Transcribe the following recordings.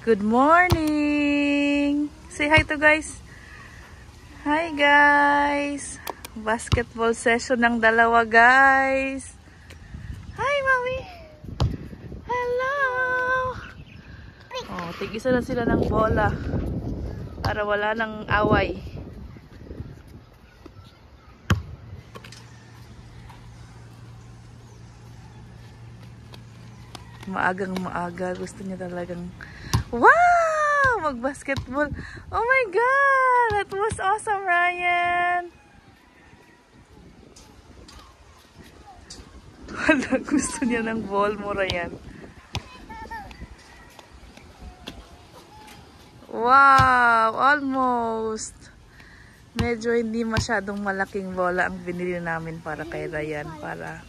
Good morning! Say hi to guys. Hi guys! Basketball session ng dalawa guys. Hi Mami! Hello! Oh, tig-isa na sila ng bola para wala nang away. Maagang maaga. Gusto niya talagang wow! Mag-basketball. Oh my God! That was awesome, Ryan! Wala, gusto niya ng ball mo, Ryan. Wow! Almost! Medyo hindi masyadong malaking bola ang binili namin para kay Ryan. Para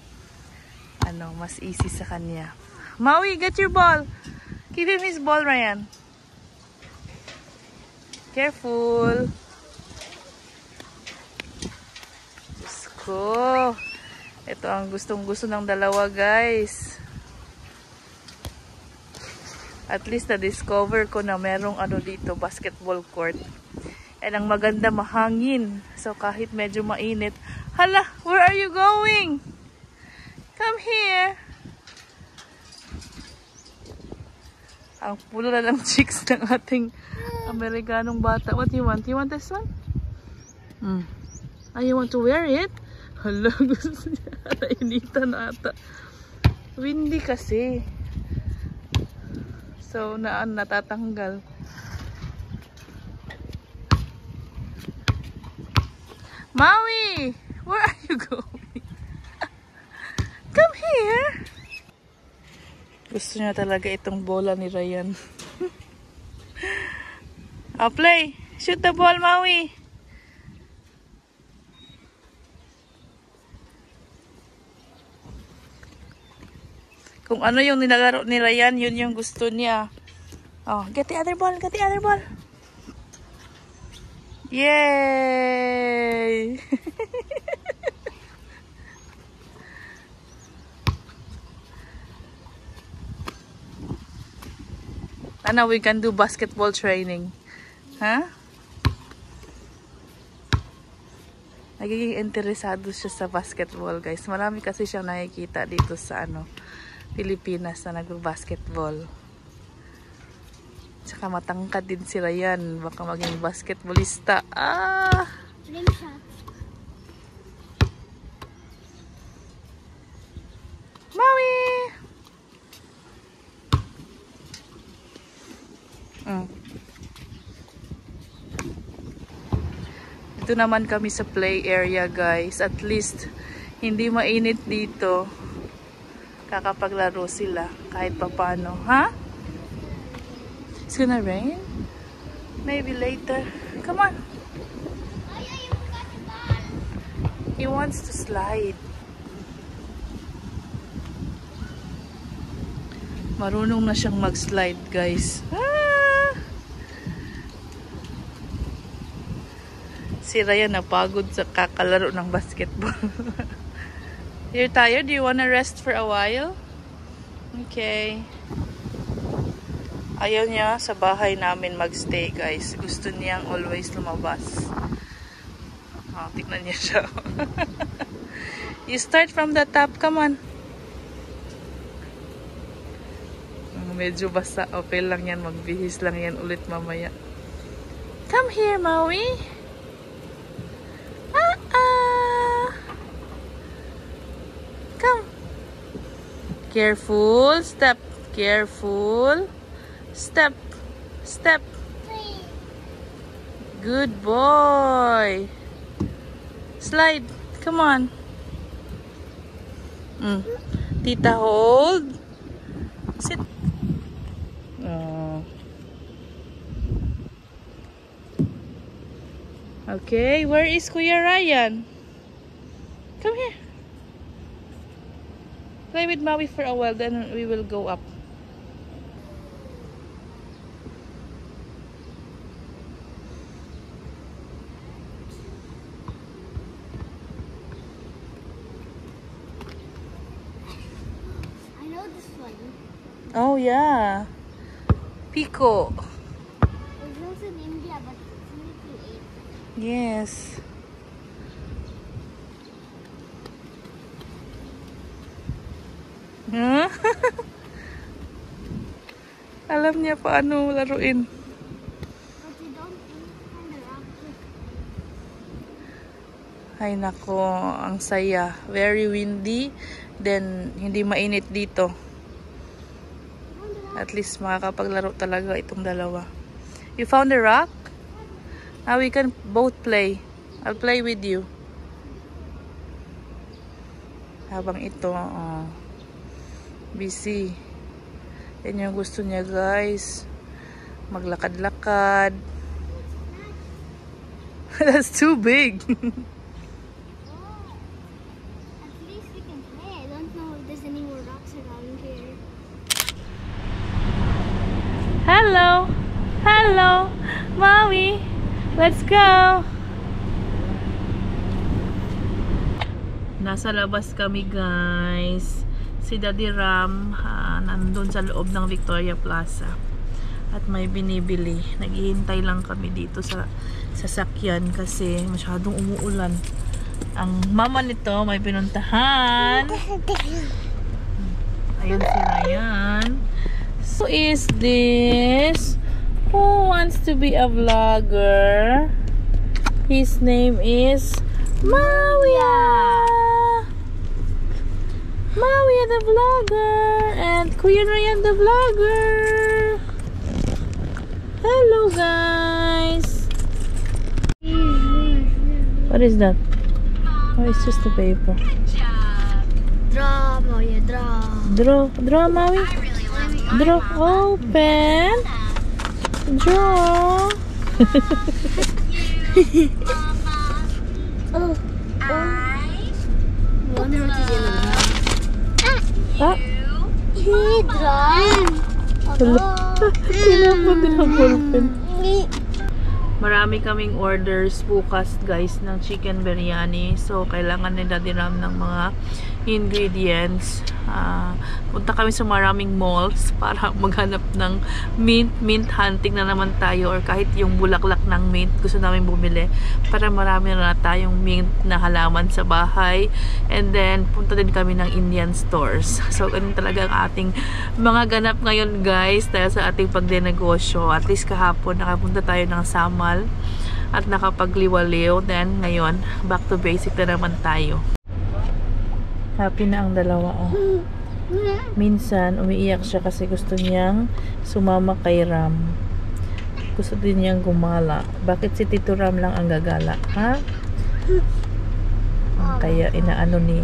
mas easy sa kanya. Maui, get your ball! Give him his ball, Ryan. Careful. Diyos ko. Ito ang gustong-gusto ng dalawa, guys. At least na-discover ko na merong dito, basketball court. And ang maganda, mahangin. So kahit medyo mainit. Hala, where are you going? Come here. Ang pulo na lang cheeks ng ating Amerikanong bata. What do you want? You want this one? You want to wear it? Hala, gusto niya. Nainitan ata. Windy kasi. So, natatanggal. Maui! Where are you going? Come here! Gusto niya talaga itong bola ni Ryan. Play! Shoot the ball, Maui! Kung ano yung nilalaro ni Ryan, yun yung gusto niya. Oh, get the other ball! Get the other ball! Yay! Now we can do basketball training. Huh? Nagiging interesado siya sa basketball, guys. Marami kasi siyang nakikita dito sa Pilipinas na nagbabasketball. Tsaka matangkad din si Ryan. Baka maging basketballista. Rim shot. Maui! Dito naman kami sa play area, guys. At least hindi mainit dito. Kakapaglaro sila kahit papano. Huh? It's gonna rain? Maybe later. Come on. He wants to slide. Marunong na siyang mag-slide, guys. Si Ryan napagod sa kakalaro ng basketball. You're tired? Do you wanna rest for a while? Okay. Ayaw niya sa bahay namin magstay, guys. Gusto niyang always lumabas. Tignan niya siya. You start from the top. Come on. Medyo basa. Okay lang yan. Magbihis lang yan ulit mamaya. Come here, Maui. Come. Careful. Step. Careful. Step. Step. Good boy. Slide. Come on. Tita, hold. Sit. Okay, where is Kuya Ryan? Come here. Play with Maui for a while, then we will go up. I know this one. Oh yeah. Pico. It's also in India, but it's only to 8. Yes. Huh? Alam niya paano laruin. But you don't find the rock. Ay nako, ang saya. Very windy. Then, hindi mainit dito. At least makakapaglaro talaga itong dalawa. You found the rock? Now we can both play. I'll play with you. Habang ito, busy. Yan yung gusto niya, guys. Maglakad-lakad. That's too big. At least we can play. I don't know if there's any more rocks around here. Hello. Hello. Mommy. Let's go. Nasa labas kami, guys. Si Daddy Ram nandun sa loob ng Victoria Plaza at may binibili. Naghihintay lang kami dito sa sasakyan kasi masyadong umuulan. Ang mama nito may pinuntahan. Ayun si Ryan. Who is this? Who wants to be a vlogger? His name is Mawia. Mawia the vlogger and Kuya Ryan the vlogger. Hello guys. What is that? Oh, it's just a paper. Draw, Mawia, draw. Draw, Maui. Draw, open. Draw. Oh, wonder what he's gonna draw. Ah, He draw. tinapon din ang ballpen. Marami kaming orders bukas, guys, ng chicken biryani. So, kailangan ni Daddy Ram ng mga ingredients. Punta kami sa maraming malls para maghanap ng mint hunting na naman tayo, or kahit yung bulaklak ng mint gusto namin bumili para marami na tayong mint na halaman sa bahay. And then punta din kami ng Indian stores. So ganun talaga ang ating mga ganap ngayon, guys, dahil sa ating pagdenegosyo. At least kahapon nakapunta tayo ng Samal at nakapagliwaliw. Then ngayon back to basic na naman tayo. Happy na ang dalawa, oh. Minsan, umiiyak siya kasi gusto niyang sumama kay Ram. Gusto din niyang gumala. Bakit si Tito Ram lang ang gagala, ha? Kaya inaano ni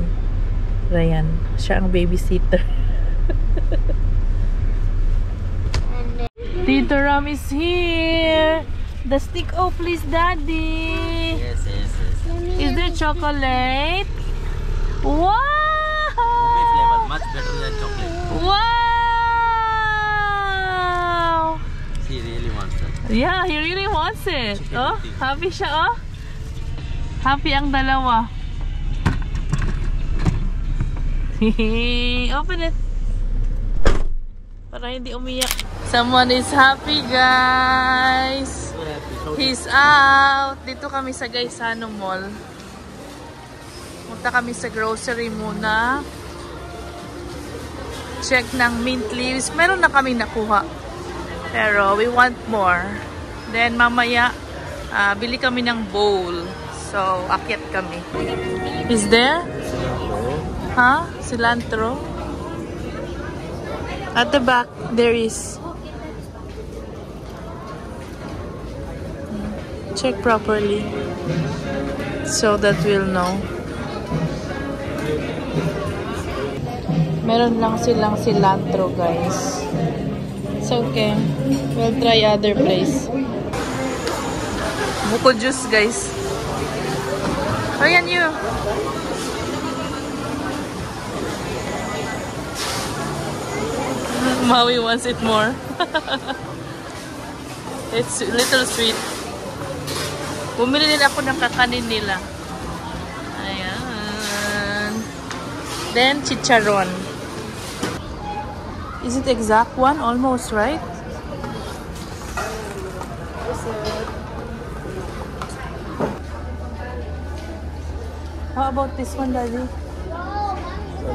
Ryan. Siya ang babysitter. Tito Ram is here. The stick, oh please, Daddy. Yes. Is there chocolate? Wow! Flavor, much better than chocolate. Wow! He really wants it. Yeah, he really wants it. Chicken Oh, tea. happy siya, oh. Happy ang dalawa. Open it. Para hindi umiyak. Someone is happy, guys. So happy. He's out. Dito kami sa Gaisano Mall. Punta kami sa grocery muna. Check ng mint leaves. Meron na kami nakuha. Pero we want more. Then mamaya, bili kami ng bowl. So, akyat kami. Is there? Huh? Cilantro? At the back, there is. Check properly. So that we'll know. Meron lang silang cilantro, guys. It's okay. We'll try other place. Buko juice, guys. Ayan you. Maui wants it more. It's a little sweet. Bumili din ako ng kakanin nila. Ayan. Then, chicharon. Is it exact one? Almost, right? How about this one, Daddy? No,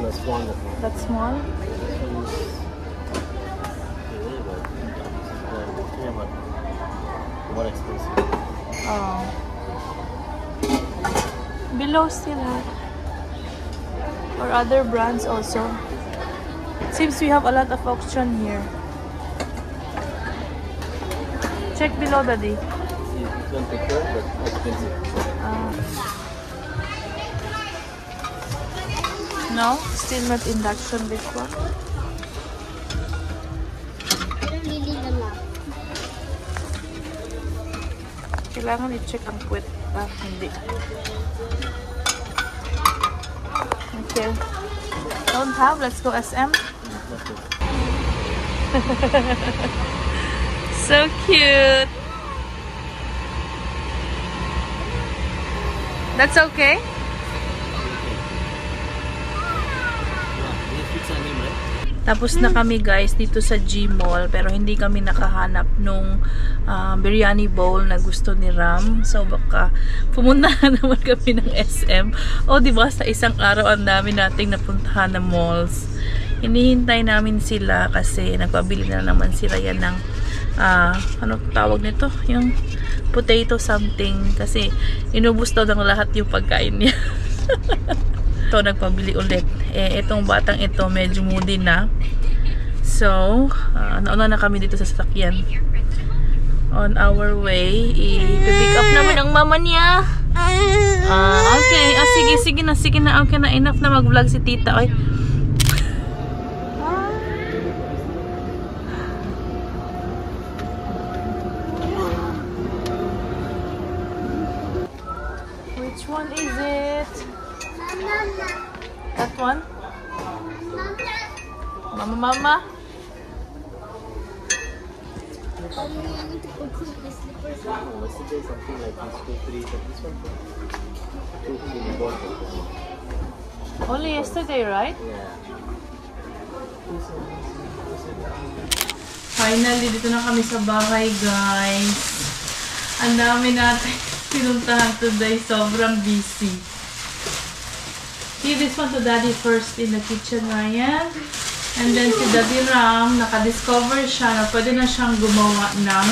that's wonderful. That's small? More expensive. Oh. Below still have. Or other brands also. Seems we have a lot of auction here. Check below, Daddy. See, this one picture, but expensive. No, still not induction this one. I don't really know. Kailangan i-check ang puwet. Hindi. Okay. Don't have. Let's go SM. So cute. That's okay? Tapos na kami guys dito sa G-Mall, pero hindi kami nakahanap nung biryani bowl na gusto ni Ram. So baka pumunta na naman kami ng SM. O diba sa isang araw ang dami nating napuntahan na malls. Hinihintay namin sila kasi nagpabili na naman sila yan ng ano tawag nito? Yung potato something, kasi inubos daw ng lahat yung pagkain niya. Ito, nagpabili ulit. Itong batang ito, medyo moody na. So, nauna na kami dito sa sasakyan. On our way, i-pick up naman ang mama niya. Okay. Sige na. Okay na. Enough na mag-vlog si tita. Oy. Which one is it? That one? Mama? Yesterday something like this, 2, 3, but this one 2 Only yesterday, right? Yeah. Finally, dito na kami sa bahay, guys. Ang dami natin pinuntahan today. Sobrang busy. Give this one to Daddy first in the kitchen, Ryan. And then si Daddy Ram, nakadiscover siya na pwede na siyang gumawa ng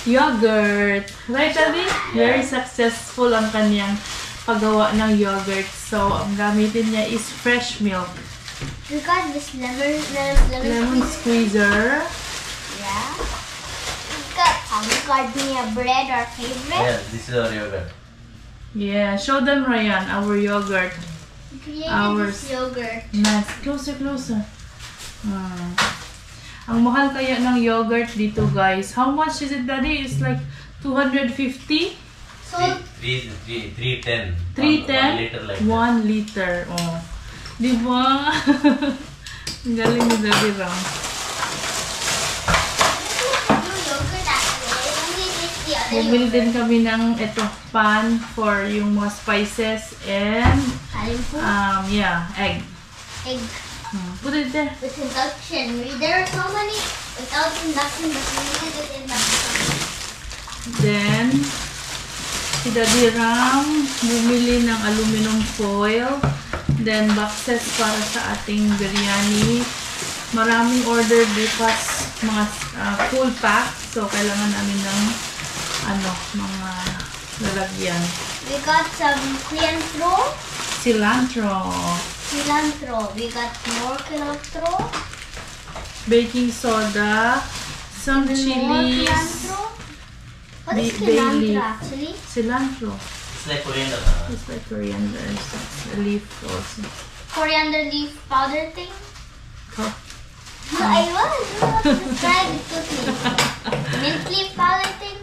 yogurt. Right, Daddy? Very successful ang kanyang paggawa ng yogurt. So, ang gamitin niya is fresh milk. We got this lemon Squeezer. Yeah. We got me a bread, our favorite. Yes, this is our yogurt. Yeah, show them, Ryan, our yogurt. We created Ours. this yogurt. Nice. Closer. Ang mahal kaya ng yogurt dito, guys. How much is it, Daddy? It's like 250? So, 310. 310? 1 liter. Oh. Diba? Ang galing ni Daddy Ram. Bumili din kami ng pan for yung mga spices and egg. Put it there. With induction. There are so many without induction, but we needed it in induction. Then, si Daddy Ram bumili ng aluminum foil. Then, boxes para sa ating biryani. Maraming order because mga full pack. So, kailangan namin ng mga lalagyan. We got some Cilantro. We got more cilantro. Baking soda. Some chilies. What is Bay cilantro leaf. actually? Cilantro. It's like coriander. It's like coriander. It's a leaf also. Coriander leaf powder thing? Oh. No, I was. Describe it to me. Mint leaf powder thing?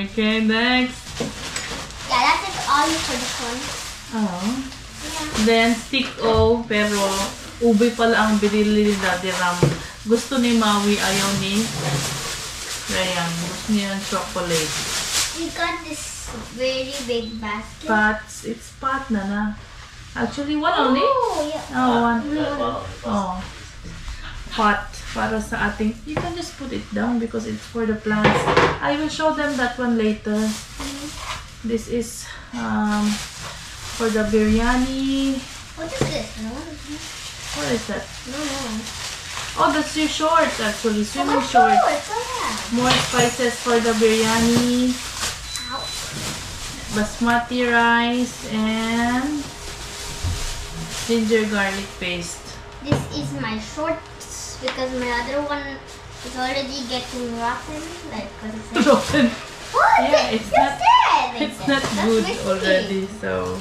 Okay, next. Yeah, that's it all for this one. Oh. Yeah. Then, stick O, pero ube pala ang binili ni Daddy Ram. Gusto ni Maui, ayaw ni Ryan. Gusto niya ng chocolate. We got this very big basket. It's pot na. Actually, one only? Oh, yeah. Oh, one. Wow. Oh. pot para sa ating, you can just put it down because it's for the plants. I will show them that one later. This is for the biryani. What is this? No. What is that? No. Oh, that's your shorts actually, swimming Oh, shorts. yeah. More spices for the biryani. Ow. Basmati rice and ginger garlic paste. This is my shorts because my other one is already getting rotten. Like, what is it? Rotten. What? Yeah, it's That's not- it. It's not good already, so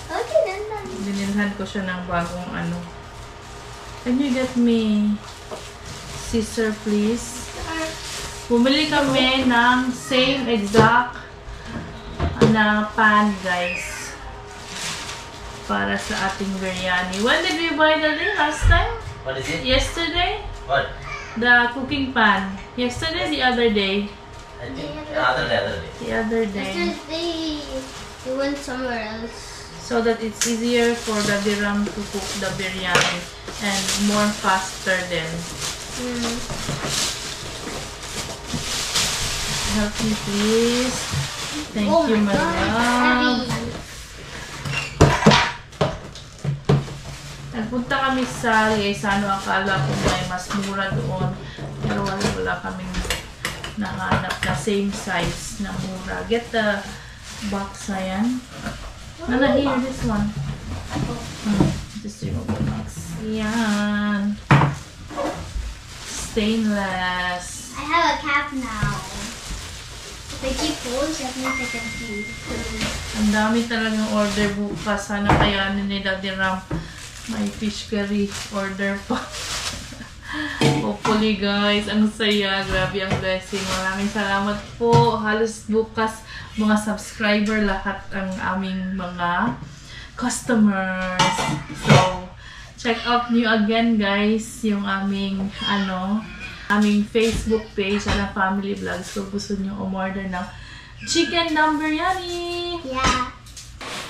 Okay, then. binilhan ko siya ng bagong ano. Can you get me scissor please? Bumili kami ng same exact na pan guys para sa ating biryani. When did we buy the thing last time? What is it? Yesterday? What? The cooking pan. Yesterday, the other day. I think other day. The other day. Yesterday, we went somewhere else. So that it's easier for the diram to cook the biryani and more faster then. Help me please. Thank Oh you, my my God, it's love. heavy. Nagpunta kami sa Liaisano, akala ko may mas mura doon. Pero wala kaming nahanap na same size na mura. Get the box na yan. Nana, here, this one. Just remove the box. Yan. Stainless. I have a cap now. If I keep holes, that means I can see. Ang dami talagang order bukas. Sana kayanin ni Daddy Ram. May fish curry order pa. Hopefully guys, ang saya. Grabe ang blessing. Maraming salamat po. Halos bukas mga subscriber lahat ang aming mga customers. So, check out nyo again guys yung aming aming Facebook page na Family Vlogs. So, gusto nyo umorder ng chicken dum biryani. Yeah.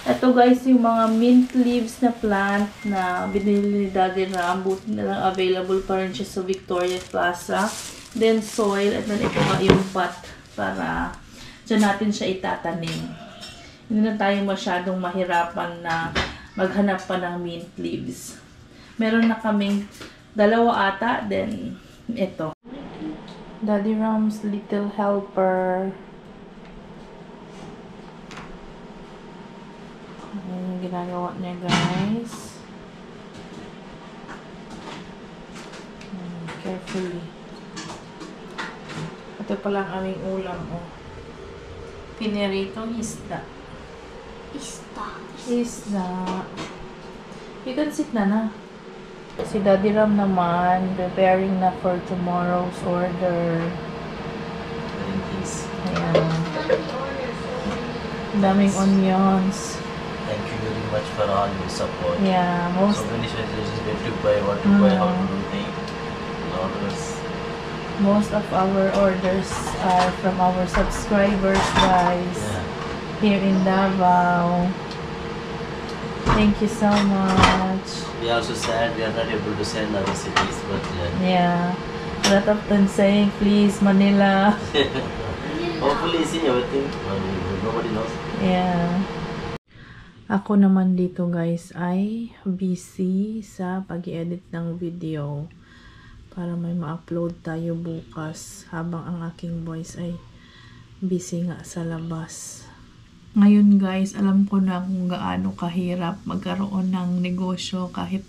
Ito guys, yung mga mint leaves na plant na binili ni Daddy Ram. Buti na lang available pa rin siya sa Victoria Plaza. Then soil. At then ito nga yung pot para dyan natin siya itatanim. Hindi na tayo masyadong mahirapan na maghanap pa ng mint leaves. Meron na kaming 2 ata. Then ito. Daddy Ram's Little Helper. Yung ginagawa niya guys. Carefully. Ito pala ang aming ulam. Oh. Pineritong isda. Isda. You can sit na. Si Daddy Ram naman, preparing na for tomorrow's order. Ayan. Daming onions. Thank you very much for all your support. Yeah, So many suggestions where to buy, what to buy, how to do things. Orders. Most of our orders are from our subscribers, guys. Yeah. Here in Davao. Thank you so much. We are also sad we are not able to send other cities, but Yeah. A lot of them saying, please, Manila. hopefully see everything. Nobody knows. Yeah. Ako naman dito guys ay busy sa pag-edit ng video para may ma-upload tayo bukas habang ang aking boys ay busy nga sa labas. Ngayon guys, alam ko na kung gaano kahirap magkaroon ng negosyo kahit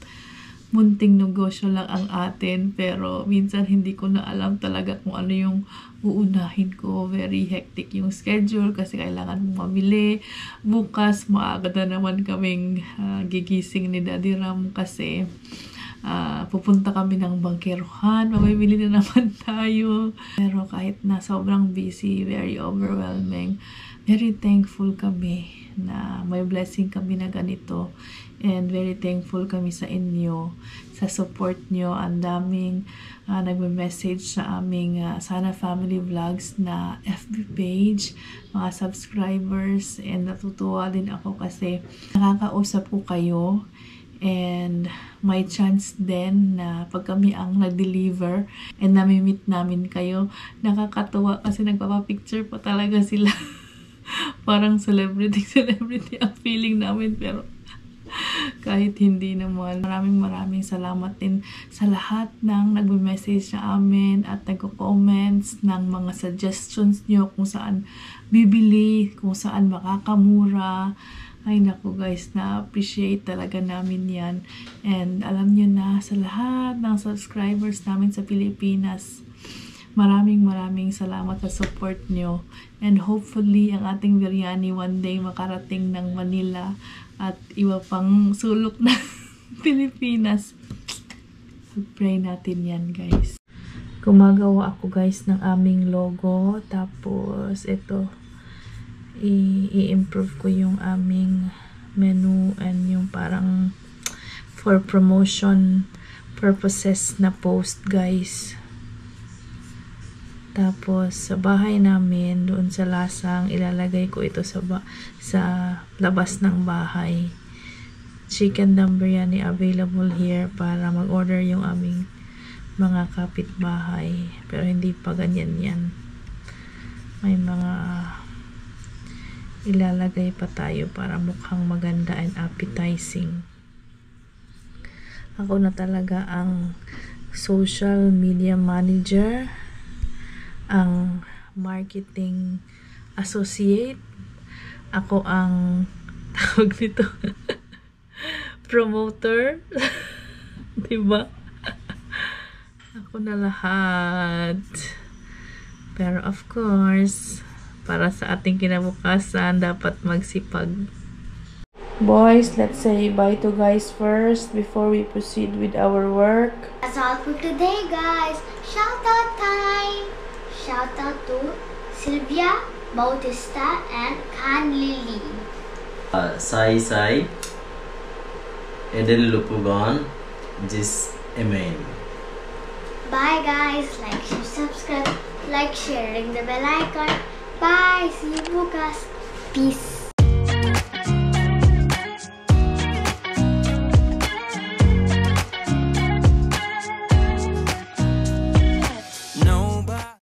munting negosyo lang ang atin, pero minsan hindi ko na alam talaga kung ano yung uunahin ko. Very hectic yung schedule kasi kailangan mong mamili. Bukas maaga na naman kaming gigising ni Daddy Ram kasi pupunta kami ng bangkeruhan. Mamimili na naman tayo. Pero kahit na sobrang busy, very overwhelming, very thankful kami na may blessing kami na ganito. And very thankful kami sa inyo, sa support nyo. Ang daming nagme-message sa aming Sana Family Vlogs na FB page, mga subscribers, and natutuwa din ako kasi nakakausap ko kayo And may chance din na pag kami ang nag-deliver and nami-meet namin kayo, nakakatuwa kasi nagpapapicture pa talaga sila. Parang celebrity ang feeling namin, pero kahit hindi naman. Maraming salamat din sa lahat ng nagme-message sa amin at nagko-comments ng mga suggestions nyo kung saan bibili, kung saan makakamura. Ay naku guys, na-appreciate talaga namin yan. And alam nyo na, sa lahat ng subscribers namin sa Pilipinas, maraming salamat sa support nyo. And hopefully, ang ating biryani one day makarating ng Manila at iba pang sulok na Pilipinas. Pag-pray natin yan guys. Gumagawa ako guys ng aming logo. Tapos ito, i-improve ko yung aming menu and yung parang for promotion purposes na post guys. Tapos, sa bahay namin, doon sa lasang, ilalagay ko ito sa labas ng bahay. Chicken dum biryani available here para mag-order yung aming mga kapitbahay. Pero hindi pa ganyan yan. May mga ilalagay pa tayo para mukhang maganda and appetizing. Ako na talaga ang social media manager, ang marketing associate, ako ang tawag nito promoter. Diba? Ako na lahat. Pero of course, para sa ating kinabukasan, dapat magsipag. Boys, let's say bye to guys first before we proceed with our work. That's all for today, guys. Shout out time. Shout out to Sylvia, Bautista, and Khan Lily. Sai, Edel Lupugan, Jis Amen. Bye guys. Like, share, subscribe, like, share, ring the bell icon. Bye. See you bukas. Peace.